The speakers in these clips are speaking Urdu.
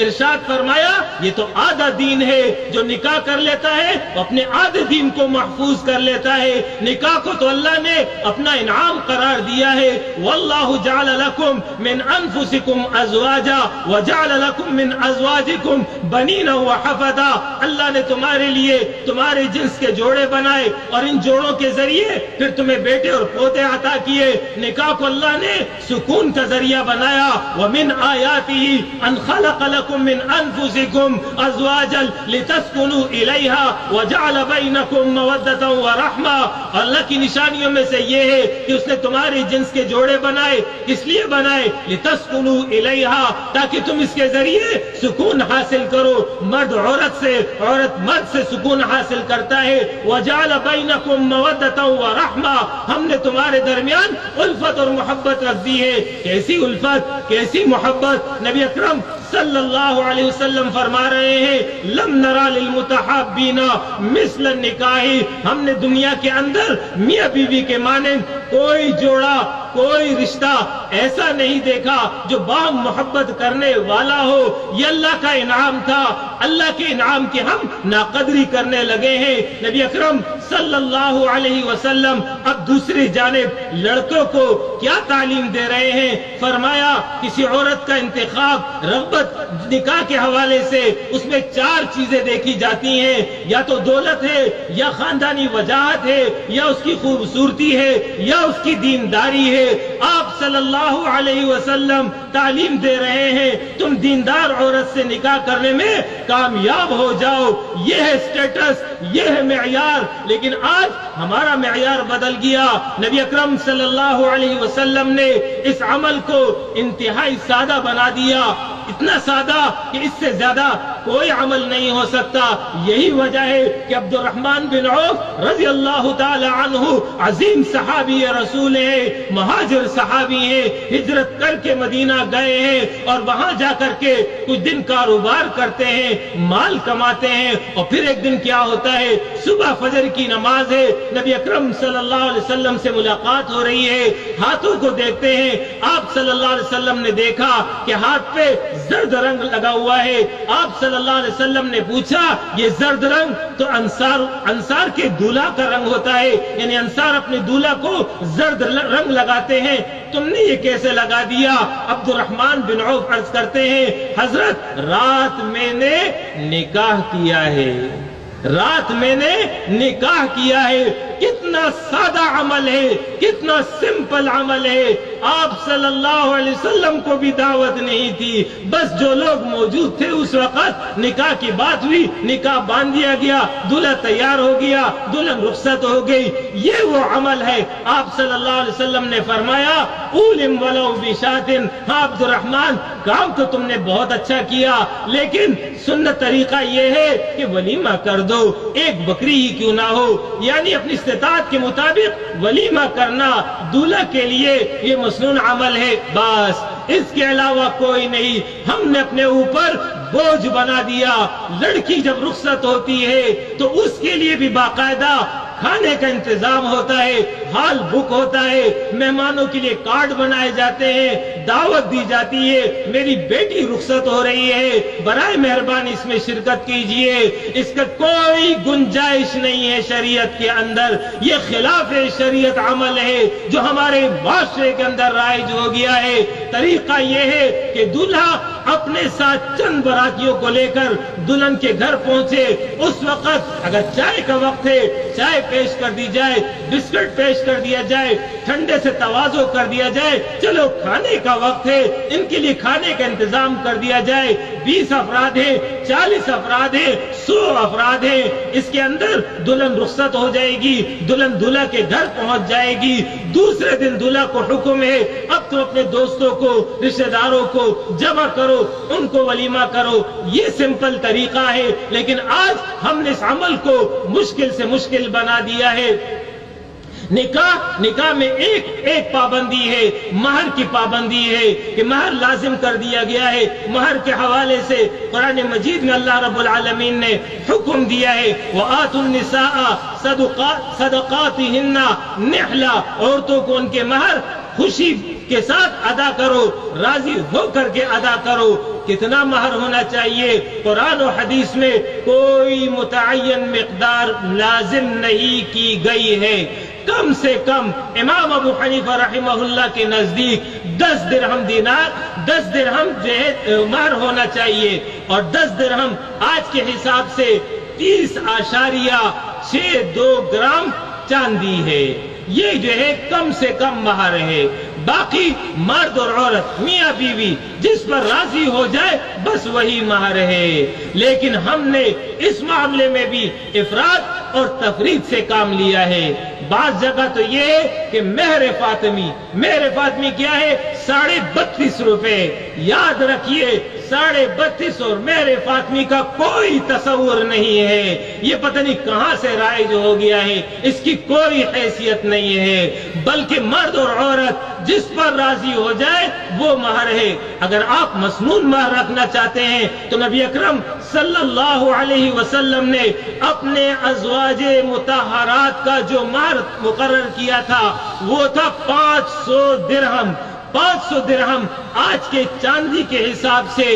ارشاد فرمایا یہ تو آدھا دین ہے، جو نکاح کر لیتا ہے وہ اپنے آدھے دین کو محفوظ کر لیتا ہے۔ نکاح کو تو اللہ نے اپنا انعام قرار دیا ہے، واللہ جعل لکم من انفسکم ازواجا وجعل لکم من ازواجکم بنین وحفدا، اللہ نے تمہارے لیے تمہارے جنس کے جوڑے بنائے اور ان جوڑوں کے ذریعے پھر تمہیں بیٹے اور پوتے عطا کیے۔ نکاح کو اللہ نے سکون کا ذریعہ بنایا، ومن آیاتہ ان خلق لکم من انفسکم ازواجا لتسکنوا الیہا وجعل بینکم مودۃ ورحمہ، اللہ کی نشانیوں میں سے یہ ہے کہ اس نے تمہارے جنس کے جوڑے بنائے، کس لیے بنائے؟ لتسکنوا الیہا، تاکہ تم اس کے ذریعے سکون حاصل کرو۔ مرد عورت سے، عورت مرد سے سکون حاصل کرتا ہے۔ وجعل بینکم مودۃ ورحمہ، ہم نے تمہارے درمیان الفت اور محبت رکھ دی ہے۔ کیسی الفت، کیسی محبت؟ نبی اکرم صلی اللہ علیہ وسلم فرما رہے ہیں لم نرا للمتحابین مثل النکاح، ہم نے دنیا کے اندر میاں بیوی کے مانند کوئی جوڑا، کوئی رشتہ ایسا نہیں دیکھا جو باہم محبت کرنے والا ہو۔ یہ اللہ کا انعام تھا، اللہ کے انعام کی ہم ناقدری کرنے لگے ہیں۔ نبی اکرم صلی اللہ علیہ وسلم اب دوسری جانب لڑکوں کو کیا تعلیم دے رہے ہیں؟ فرمایا کسی عورت کا انتخاب رغبت نکاح کے حوالے سے اس میں 4 چیزیں دیکھی جاتی ہیں، یا تو دولت ہے، یا خاندانی وجاہت ہے، یا اس کی خوبصورتی ہے، یا اس کی دینداری ہے۔ آپ صلی اللہ علیہ وسلم تعلیم دے رہے ہیں تم دیندار عورت سے نکاح کرنے میں کامیاب ہو جاؤ، یہ ہے سٹیٹس، یہ ہے معیار۔ لیکن آج ہمارا معیار بدل گیا۔ نبی اکرم صلی اللہ علیہ وسلم نے اس عمل کو انتہائی سادہ بنا دیا، اتنا سادہ کہ اس سے زیادہ کوئی عمل نہیں ہو سکتا۔ یہی وجہ ہے کہ عبد الرحمن بن عوف رضی اللہ تعالی عنہ عظیم صحابی رسول ہیں، مہاجر صحابی ہیں، ہجرت کر کے مدینہ گئے ہیں اور وہاں جا کر کے کچھ دن کاروبار کرتے ہیں، مال کماتے ہیں، اور پھر ایک دن کیا ہوتا ہے، صبح فجر کی نماز ہے، نبی اکرم صلی اللہ علیہ وسلم سے ملاقات ہو رہی ہے، ہاتھوں کو دیکھتے ہیں، آپ صلی اللہ علیہ وسلم نے دیکھا کہ ہاتھ پہ زرد رنگ لگا ہوا ہے۔ آپ صلی اللہ علیہ وسلم نے پوچھا یہ زرد رنگ تو انصار کے دولہا کا رنگ ہوتا ہے، یعنی انصار اپنے دولہا کو زرد رنگ لگاتے ہیں، تم نے یہ کیسے لگا دیا؟ عبد الرحمن بن عوف عرض کرتے ہیں حضرت رات میں نے نکاح کیا ہے، رات میں نے نکاح کیا ہے۔ کتنا سادہ عمل ہے، کتنا سمپل عمل ہے۔ آپ صلی اللہ علیہ وسلم کو بھی دعوت نہیں تھی، بس جو لوگ موجود تھے اس وقت نکاح کی بات ہوئی، نکاح باندھ دیا گیا، دلہا تیار ہو گیا، دلہن رخصت ہو گئی۔ یہ وہ عمل ہے۔ آپ صلی اللہ علیہ وسلم نے فرمایا اولم ولو بشات، ہاں عبد الرحمن کام تو تم نے بہت اچھا کیا، لیکن سنت طریقہ یہ ہے کہ ولیمہ کر دو، ایک بکری ہی کیوں نہ ہو، یعنی اپنی استطاعت کے مطابق ولیمہ کرنا دولہا کے لیے یہ مسنون عمل ہے، بس اس کے علاوہ کوئی نہیں۔ ہم نے اپنے اوپر بوجھ بنا دیا۔ لڑکی جب رخصت ہوتی ہے تو اس کے لیے بھی باقاعدہ کھانے کا انتظام ہوتا ہے، ہال بک ہوتا ہے، مہمانوں کے لیے کارڈ بنائے جاتے ہیں، دعوت دی جاتی ہے، میری بیٹی رخصت ہو رہی ہے، برائے مہربانی اس میں شرکت کیجئے۔ اس کا کوئی گنجائش نہیں ہے شریعت کے اندر، یہ خلاف شریعت عمل ہے جو ہمارے معاشرے کے اندر رائج ہو گیا ہے۔ طریقہ یہ ہے کہ دولہا اپنے ساتھ چند براتیوں کو لے کر دلہن کے گھر پہنچے، اس وقت اگر چائے کا وقت ہے چائے پیش کر دی جائے، بسکٹ پیش کر دیا جائے، ٹھنڈے سے تواضع کر دیا جائے، چلو کھانے کا وقت ہے ان کے لیے کھانے کا انتظام کر دیا جائے۔ 20 افراد ہیں، 40 افراد ہیں، 100 افراد ہیں، اس کے اندر دلہن رخصت ہو جائے گی، دلہن دولہا کے گھر پہنچ جائے گی۔ دوسرے دن دولہا کو حکم ہے اب تو اپنے دوستوں کو، رشتہ داروں کو جمع کرو، ان کو ولیمہ کرو۔ یہ سمپل طریقہ ہے، لیکن آج ہم نے اس عمل کو مشکل سے مشکل بنا دیا ہے۔ نکاح میں ایک پابندی ہے، مہر کی پابندی ہے کہ مہر لازم کر دیا گیا ہے۔ مہر کے حوالے سے قرآن مجید میں اللہ رب العالمین نے حکم دیا ہے وَآتُوا النِّسَاءَ صَدَقَاتِهِنَّ نِحْلًا، عورتوں کو ان کے مہر خوشی کے ساتھ ادا کرو، راضی ہو کر کے ادا کرو۔ کتنا مہر ہونا چاہیے؟ قرآن و حدیث میں کوئی متعین مقدار لازم نہیں کی گئی ہے۔ کم سے کم امام ابو حنیفہ رحمہ اللہ کے نزدیک 10 درہم دینار، 10 درہم جو ہے مہر ہونا چاہیے، اور 10 درہم آج کے حساب سے 30.62 گرام چاندی ہے۔ یہ جو ہے کم سے کم مہر ہے۔ باقی مرد اور عورت، میاں بیوی جس پر راضی ہو جائے بس وہی مہر ہے۔ لیکن ہم نے اس معاملے میں بھی افراط اور تفریط سے کام لیا ہے۔ بعض جگہ تو یہ ہے کہ مہر فاطمی کیا ہے؟ 32.5 روپے۔ یاد رکھیے 32.5 اور مہر فاطمی کا کوئی تصور نہیں ہے۔ یہ پتہ نہیں کہاں سے رائج ہو گیا ہے، اس کی کوئی حیثیت نہیں ہے، بلکہ مرد اور عورت جس پر راضی ہو جائے وہ مہر ہے۔ اگر آپ مسنون مہر رکھنا چاہتے ہیں تو نبی اکرم صلی اللہ علیہ وسلم نے اپنے ازواج مطہرات کا جو مہر مقرر کیا تھا وہ تھا 500 درہم۔ 500 درہم آج کے چاندی کے حساب سے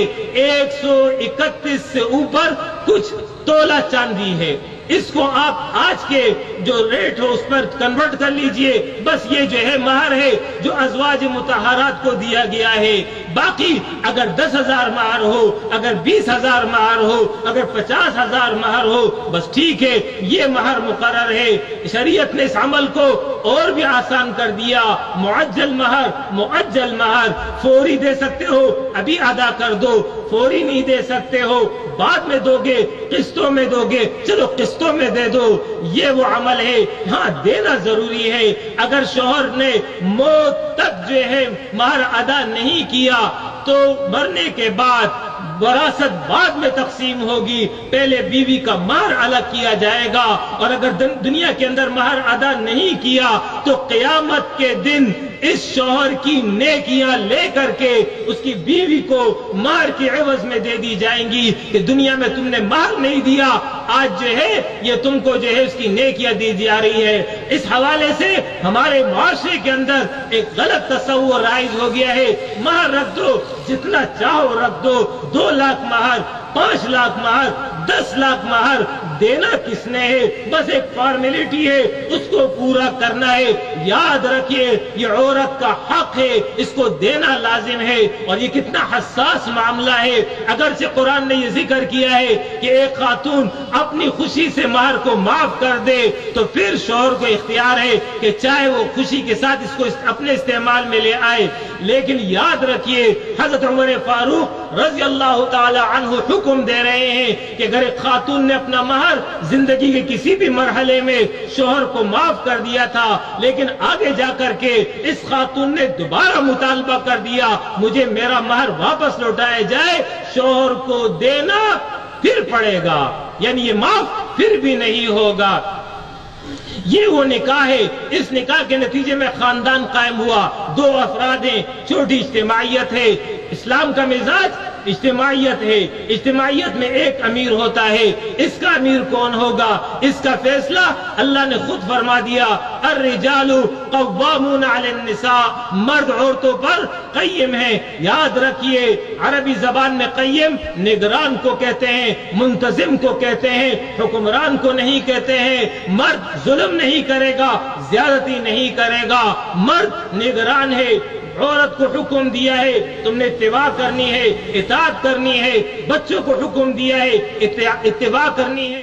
131 سے اوپر کچھ تولہ چاندی ہے۔ اس کو آپ آج کے جو ریٹ ہو اس پر کنورٹ کر لیجئے، بس یہ جو ہے مہر ہے جو ازواج مطہرات کو دیا گیا ہے۔ باقی اگر 10,000 مہر ہو، اگر 20,000 مہر ہو، اگر 50,000 مہر ہو، بس ٹھیک ہے، یہ مہر مقرر ہے۔ شریعت نے اس عمل کو اور بھی آسان کر دیا۔ معجل مہر فوری دے سکتے ہو، ابھی ادا کر دو، فوری نہیں دے سکتے ہو بعد میں دو گے، قسطوں میں دو گے، چلو قسطوں میں دے دو، یہ وہ عمل ہے۔ ہاں دینا ضروری ہے۔ اگر شوہر نے موت تک جو ہے مہر ادا نہیں کیا تو مرنے کے بعد وراثت بعد میں تقسیم ہوگی، پہلے بیوی کا مہر الگ کیا جائے گا، اور اگر دنیا کے اندر مہر ادا نہیں کیا تو قیامت کے دن اس شوہر کی نیکیاں لے کر کے اس کی بیوی کو مہر کے عوض میں دے دی جائیں گی کہ دنیا میں تم نے مہر نہیں دیا، آج جو ہے یہ تم کو جو ہے اس کی نیکیاں دی جا رہی ہے۔ اس حوالے سے ہمارے معاشرے کے اندر ایک غلط تصور رائج ہو گیا ہے۔ مہر رکھ دو، جتنا چاہو رکھ دو، 2 لاکھ مہر، 5 لاکھ مہر، 10 لاکھ مہر دینا کس نے ہے؟ بس ایک فارمیلٹی ہے، اس کو پورا کرنا ہے۔ یاد رکھیے یہ عورت کا حق ہے، اس کو دینا لازم ہے، اور یہ کتنا حساس معاملہ ہے۔ اگرچہ قرآن نے یہ ذکر کیا ہے کہ ایک خاتون اپنی خوشی سے مہر کو معاف کر دے تو پھر شوہر کو اختیار ہے کہ چاہے وہ خوشی کے ساتھ اس کو اپنے استعمال میں لے آئے، لیکن یاد رکھیے حضرت عمر فاروق رضی اللہ تعالی عنہ حکم دے رہے ہیں کہ اگر ایک خاتون نے اپنا مہر زندگی کے کسی بھی مرحلے میں شوہر کو معاف کر دیا تھا، لیکن آگے جا کر کے اس خاتون نے دوبارہ مطالبہ کر دیا مجھے میرا مہر واپس لوٹایا جائے، شوہر کو دینا پھر پڑے گا، یعنی یہ معاف پھر بھی نہیں ہوگا۔ یہ وہ نکاح ہے، اس نکاح کے نتیجے میں خاندان قائم ہوا، 2 افراد ہیں، چھوٹی اجتماعیت ہے۔ اسلام کا مزاج اجتماعیت ہے، اجتماعیت میں ایک امیر ہوتا ہے، اس کا امیر کون ہوگا؟ اس کا فیصلہ اللہ نے خود فرما دیا، الرجال قوامون علی النساء، مرد عورتوں پر قیم ہے۔ یاد رکھیے عربی زبان میں قیم نگران کو کہتے ہیں، منتظم کو کہتے ہیں، حکمران کو نہیں کہتے ہیں۔ مرد ظلم نہیں کرے گا، زیادتی نہیں کرے گا، مرد نگران ہے۔ عورت کو حکم دیا ہے تم نے اتباع کرنی ہے، اطاعت کرنی ہے، بچوں کو حکم دیا ہے اتباع کرنی ہے۔